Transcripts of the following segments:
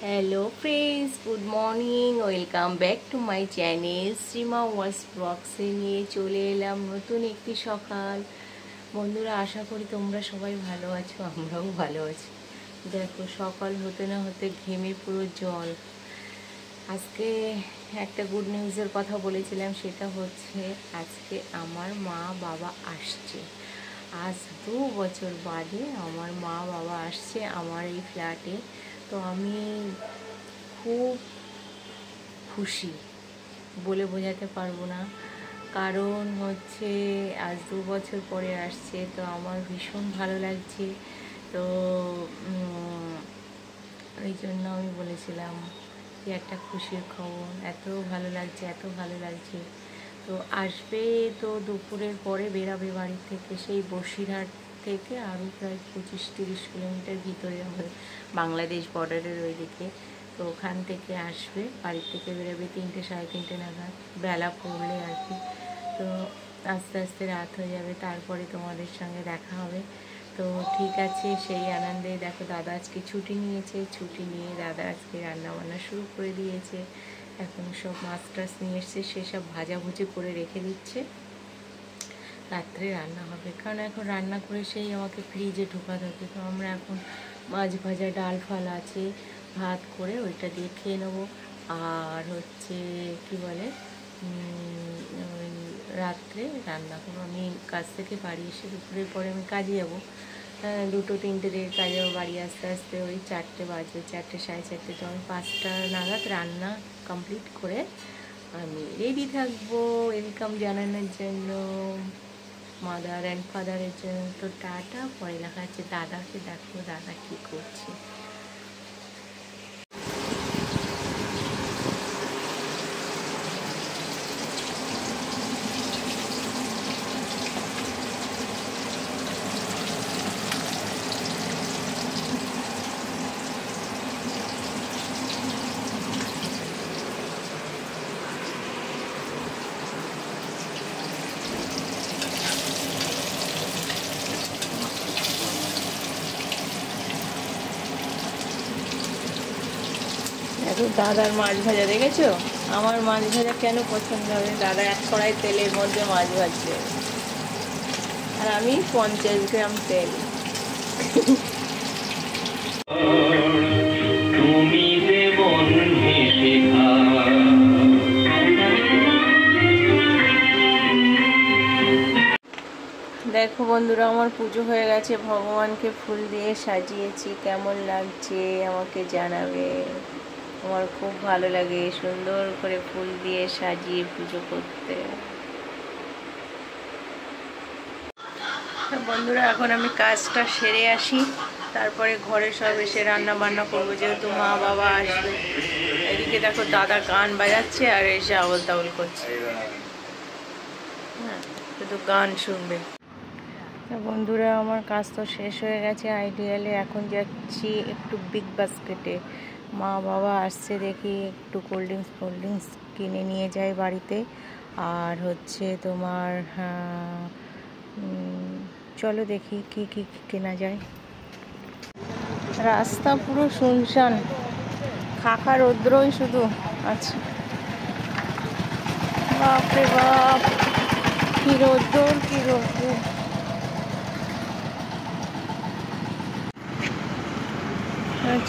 Hello friends, good morning. Welcome back to my channel Shrima ওয়াস ব্লগসে নিয়ে চলে এলাম নতুন একটি সকাল। বন্ধুরা, আশা করি তোমরা সবাই ভালো আছো, আমরাও ভালো আছি। দেখো, সকাল হতে না হতে ঘেমে পুরো জল। আজকে একটা গুড নিউজের কথা বলেছিলাম, সেটা হচ্ছে আজকে আমার মা বাবা আসছে। আজ 2 বছর বাদে আমার মা বাবা আসছে আমার এই ফ্ল্যাটে। তো আমি খুব খুশি, বলে বোঝাতে পারবো না। কারণ হচ্ছে আজ 2 বছর পরে আসছে, তো আমার ভীষণ ভালো লাগছে। তো ওই জন্য আমি বলেছিলাম যে একটা খুশির খবর, এত ভালো লাগছে, এত ভালো লাগছে। তো আসবে, তো দুপুরের পরে বেরাবে বাড়ি থেকে, সেই বসিরহাট থেকে আরও প্রায় 25-30 কিলোমিটার ভিতরে আমাদের বাংলাদেশ বর্ডারের ওইদিকে। তো ওখান থেকে আসবে, বাড়ির থেকে বেরোবে 3টে সাড়ে 3টে নাগাদ, বেলা পড়লে আর কি। তো আস্তে আস্তে রাত হয়ে যাবে, তারপরে তোমাদের সঙ্গে দেখা হবে। তো ঠিক আছে, সেই আনন্দে দেখো দাদা আজকে ছুটি নিয়েছে, ছুটি নিয়ে দাদা আজকে রান্নাবান্না শুরু করে দিয়েছে। এখন সব মাছ টাছ নিয়ে এসছে, সেসব ভাজাভুজি করে রেখে দিচ্ছে, রাত্রে রান্না হবে। কারণ এখন রান্না করে সেই আমাকে ফ্রিজে ঢোকাতে হতো। তো আমরা এখন মাছ ভাজা, ডাল ফাল আছে, ভাত করে ওইটা দিয়ে খেয়ে নেবো। আর হচ্ছে কি বলে, ওই রাত্রে রান্না করবো। আমি কাজ থেকে বাড়ি এসে দুপুরের পরে আমি কাজে যাবো, 2-3টে দিকে কাজে যাবো। বাড়ি আস্তে আস্তে ওই 4টে বাজবে, 4টে সাড়ে 4টে। তো আমি 5টা নাগাদ রান্না কমপ্লিট করে আমি রেডি থাকবো ওয়েলকাম জানানোর জন্য মাদার অ্যান্ড ফাদারের জন্য। তো টাটা, পরে দেখা যাচ্ছে। দাদাকে দেখো, দাদা কী করছে। দেখো দাদার মাছ ভাজা, দেখেছো? আমার মাছ ভাজা কেন পছন্দ হবে? দাদা 1 কড়াই তেলের মধ্যে মাছ ভাজছে, আর আমি 50 গ্রাম তেল। দেখো বন্ধুরা, আমার পুজো হয়ে গেছে, ভগবানকে ফুল দিয়ে সাজিয়েছি। কেমন লাগছে আমাকে জানাবে। আমার খুব ভালো লাগে সুন্দর করে ফুল দিয়ে সাজিয়ে পুজো করতে। বন্ধুরা, এখন আমি কাজটা সেরে আসি, তারপরে ঘরে সব এসে রান্না বান্না করবো, যেহেতু মা বাবা আসবে। এদিকে দেখো দাদা গান বাজাচ্ছে আর এসে আবল তাবল করছে। হ্যাঁ, শুধু গান শুনবে। বন্ধুরা, আমার কাজ তো শেষ হয়ে গেছে আইডিয়ালে। এখন যাচ্ছি একটু বিগ বাস্কেটে। মা বাবা আসছে, দেখি একটু কোল্ড ড্রিঙ্কস কিনে নিয়ে যাই বাড়িতে। আর হচ্ছে তোমার চলো দেখি কি কি কেনা যায়। রাস্তা পুরো শুনশান, খাখা রৌদ্রই শুধু আছে। বাপরে বাপ, কি রৌদ্র, কি রৌদ্র।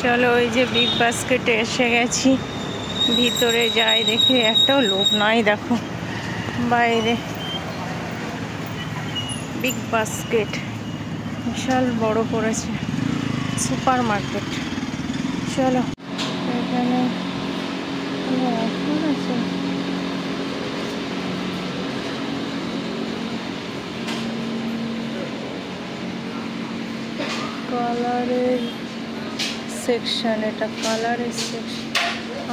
চলো, ওই যে বিগ বাস্কেটে এসে গেছি, ভিতরে যাই, দেখি একটাও লোক নাই। দেখো বাইরে বিগ বাস্কেট, বিশাল বড় করেছে, সুপার মার্কেট। চলো, এখানে আছে কালারের সেকশন, এটা কালারের সেকশন।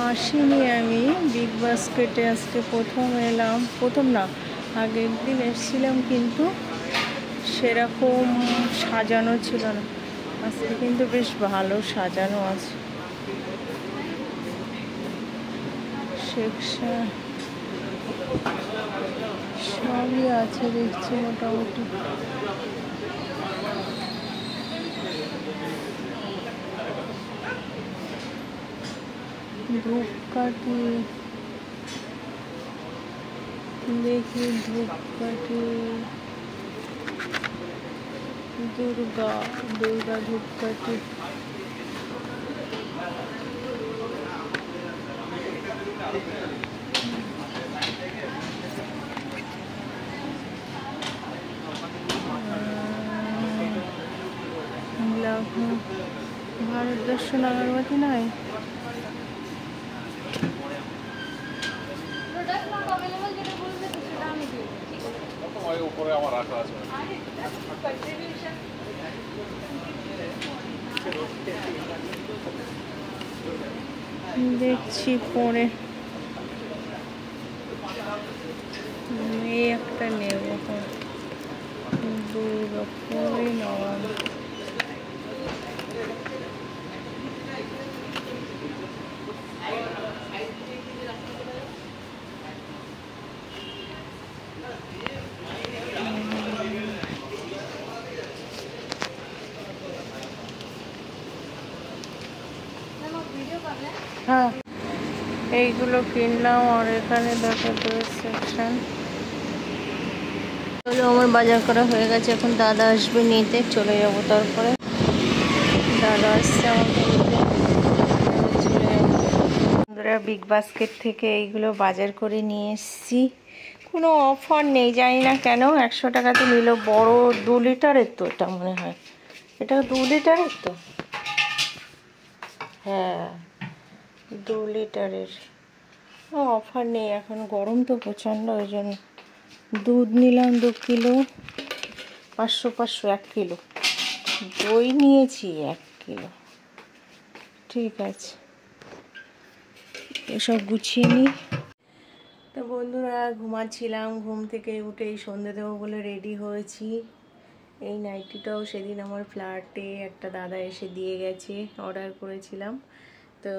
আসিনি আমি বিগ বাস্কেটে, আজকে প্রথম এলাম। প্রথম না, আগের দিন এসেছিলাম, কিন্তু সেরকম সাজানো ছিল না। আজকে কিন্তু বেশ ভালো সাজানো আছে। সেকশন সবই আছে দেখছি মোটামুটি। ধূপকাঠি দেখি, ধূপকাঠি দুর্গা দুর্গা ধূপকাঠি। ভারত দর্শন আগরবাতি নাই। দেখছি পরে এই একটা নেব, পরে নেওয়া। হ্যাঁ, এইগুলো কিনলাম। আর এখানে দেখো ড্রেস সেকশন। চলো, আমার বাজার করা হয়ে গেছে। এখন দাদা আসবে নিতে, চলে যাবো। তারপরে দাদা আসছে আমাকে নিতে, চলে যাবো। বন্ধুরা, বিগ বাস্কেট থেকে এইগুলো বাজার করে নিয়ে এসেছি। কোনো অফার নেই, জানি না কেন। 100 টাকাতে নিল। বড় 2 লিটারের তো এটা মনে হয়। এটা 2 লিটারের তো, হ্যাঁ 2 লিটারের। অফার নেই এখন, গরম তো প্রচণ্ড, ওই জন্য। দুধ নিলাম 2 কিলো, 500 1 কিলো। দই নিয়েছি 1 কিলো। ঠিক আছে, এসব গুছিয়ে নিই। তো বন্ধুরা, ঘুমাচ্ছিলাম, ঘুম থেকে উঠে এই সন্ধ্যে দেবো বলে রেডি হয়েছি। এই নাইটিটাও সেদিন আমার ফ্ল্যাটে একটা দাদা এসে দিয়ে গেছে, অর্ডার করেছিলাম। তো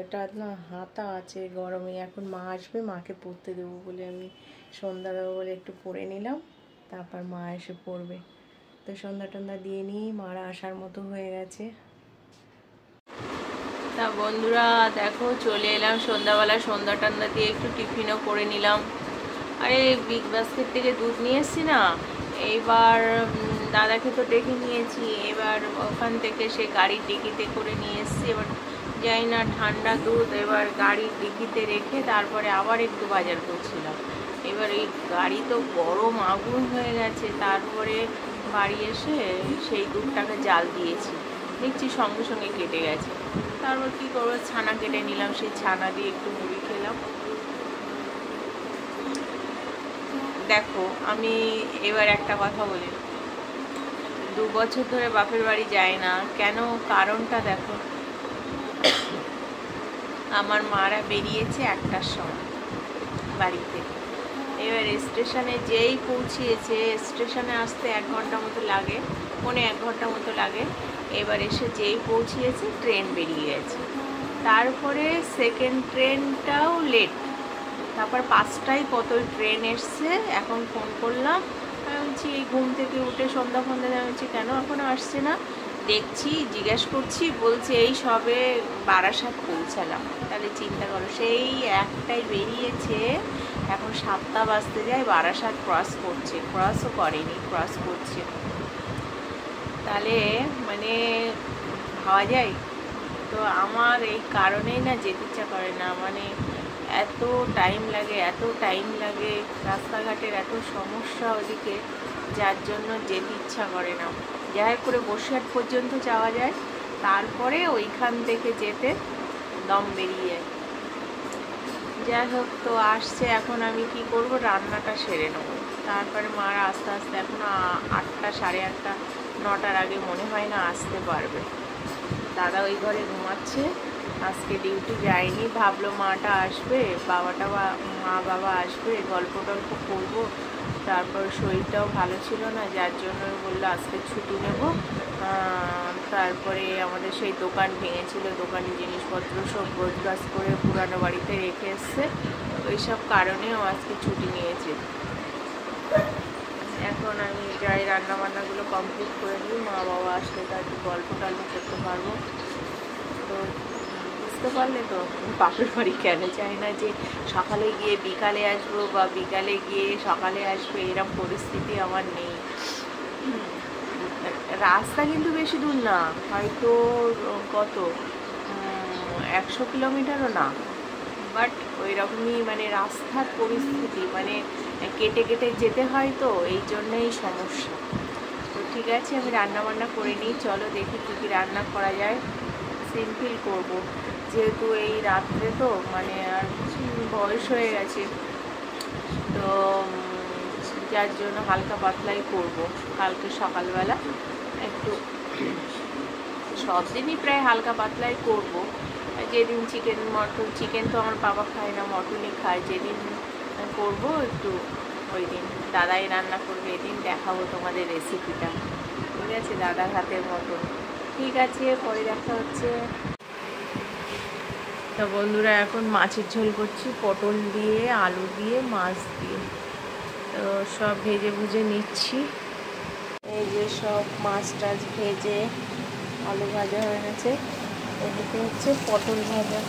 এটা না হাতা আছে গরমে। এখন মা আসবে, মাকে পরতে দেবো বলে আমি সন্ধ্যা দেবো বলে একটু পরে নিলাম। তারপর মা এসে পরবে। তো সন্ধ্যা টন্ধ্যা দিয়ে নিই, মারা আসার মতো হয়ে গেছে। তা বন্ধুরা দেখো, চলে এলাম সন্ধ্যাবেলা। সন্ধ্যা টন্ধ্যা দিয়ে একটু টিফিনও করে নিলাম। আরে বিগ বাস্কেট থেকে দুধ নিয়ে এসছি না, এইবার দাদাকে তো ডেকে নিয়েছি। এবার ওখান থেকে সে গাড়ির ডিকিতে করে নিয়ে এসছি। এবার যাই না, ঠান্ডা দুধ এবার গাড়ির ডিকিতে রেখে তারপরে আবার একটু বাজার করছিলাম। এবার এই গাড়ি তো গরম আগুন হয়ে গেছে। তারপরে বাড়ি এসে সেই দুধটাকে জাল দিয়েছি, দেখছি সঙ্গে সঙ্গে কেটে গেছে। তারপর কী করবো, ছানা কেটে নিলাম, সেই ছানা দিয়ে একটু মুড়ি খেলাম। দেখো, আমি এবার একটা কথা বলি। 2 বছর ধরে বাপের বাড়ি যায় না কেন, কারণটা দেখো। আমার মারা বেরিয়েছে 1টার সময় বাড়িতে। এবার স্টেশনে যেই পৌঁছিয়েছে, স্টেশনে আসতে 1 ঘন্টা মতো লাগে, 1 ঘন্টা মতো লাগে। এবার এসে যেই পৌঁছিয়েছে ট্রেন বেরিয়ে গেছে। তারপরে সেকেন্ড ট্রেনটাও লেট। তারপর 5টায় কত ট্রেন এসছে। এখন ফোন করলাম, আমি বলছি এই ঘুম থেকে উঠে সন্ধ্যা আমি বলছি কেন এখনও আসছে না। দেখছি, জিজ্ঞেস করছি, বলছে এই সবে বারাসাত পৌঁছালাম। তাহলে চিন্তা করো, সেই 1টায় বেরিয়েছে, এখন 7টা বাজতে যায়, বারাসাত ক্রস করছে, ক্রসও করেনি, ক্রস করছে। তাহলে মানে ভাবা যায়। তো আমার এই কারণেই না যেতে ইচ্ছা করে না। মানে এত টাইম লাগে, এত টাইম লাগে, রাস্তাঘাটের এত সমস্যা ওদিকে, যার জন্য যেতে ইচ্ছা করে না। যাই করে বসিরহাট পর্যন্ত যাওয়া যায়, তারপরে ওইখান থেকে যেতে দম বেরিয়ে যায়। যাই হোক, তো আসছে। এখন আমি কি করব, রান্নাটা সেরে নেব। তারপরে মারা আস্তে আস্তে, এখন 8টা 8:30 9টার আগে মনে হয় না আসতে পারবে। দাদা ওই ঘরে ঘুমাচ্ছে, আজকে ডিউটি যায়নি। ভাবলো মাটা আসবে, মা বাবা আসবে, গল্প টল্প করবো। তারপর শরীরটাও ভালো ছিল না, যার জন্য বললো আজকে ছুটি নেব। তারপরে আমাদের সেই দোকান ভেঙেছিল, দোকানের জিনিসপত্র সব গোছগাছ করে পুরানো বাড়িতে রেখে এসছে। ওইসব কারণেও আজকে ছুটি নিয়েছে। এখন আমি যাই, রান্নাবান্নাগুলো কমপ্লিট করে নিই। মা বাবা আসলে তার একটু গল্প টল্প করতে পারবো। তো বুঝতে পারলে তো বাপের বাড়ি কেন চাই না যে সকালে গিয়ে বিকালে আসবো বা বিকালে গিয়ে সকালে আসবো, এরকম পরিস্থিতি আমার নেই। রাস্তা কিন্তু বেশি দূর না, হয়তো কত 100 কিলোমিটারও না, বাট ওই রকমই মানে রাস্তার পরিস্থিতি, মানে কেটে কেটে যেতে হয়, তো এই জন্যই সমস্যা। তো ঠিক আছে, আমি রান্না বান্না করে নিই, চলো দেখি কী কী রান্না করা যায়। সিম্পল করব, যেহেতু এই রাত্রে তো মানে আর বয়স হয়ে গেছে, তো যার জন্য হালকা পাতলাই করব। কালকে সকালবেলা একটু, সব দিনই প্রায় হালকা পাতলাই করব। যেদিন চিকেন মটন, চিকেন তো আমার বাবা খায় না, মটনই খায়, যেদিন করব একটু ওই দিন দাদাই রান্না করবে, এদিন দেখাবো তোমাদের রেসিপিটা, ঠিক আছে, দাদার হাতের মতন। ঠিক আছে, পরে দেখা হচ্ছে। তো বন্ধুরা, এখন মাছের ঝোল করছি, পটল দিয়ে, আলু দিয়ে, মাছ দিয়ে। তো সব ভেজে ভুজে নিচ্ছি। এই যে সব মাছ টাছ ভেজে, আলু ভাজা হয়ে গেছে, এদিকে হচ্ছে পটল ভাজা।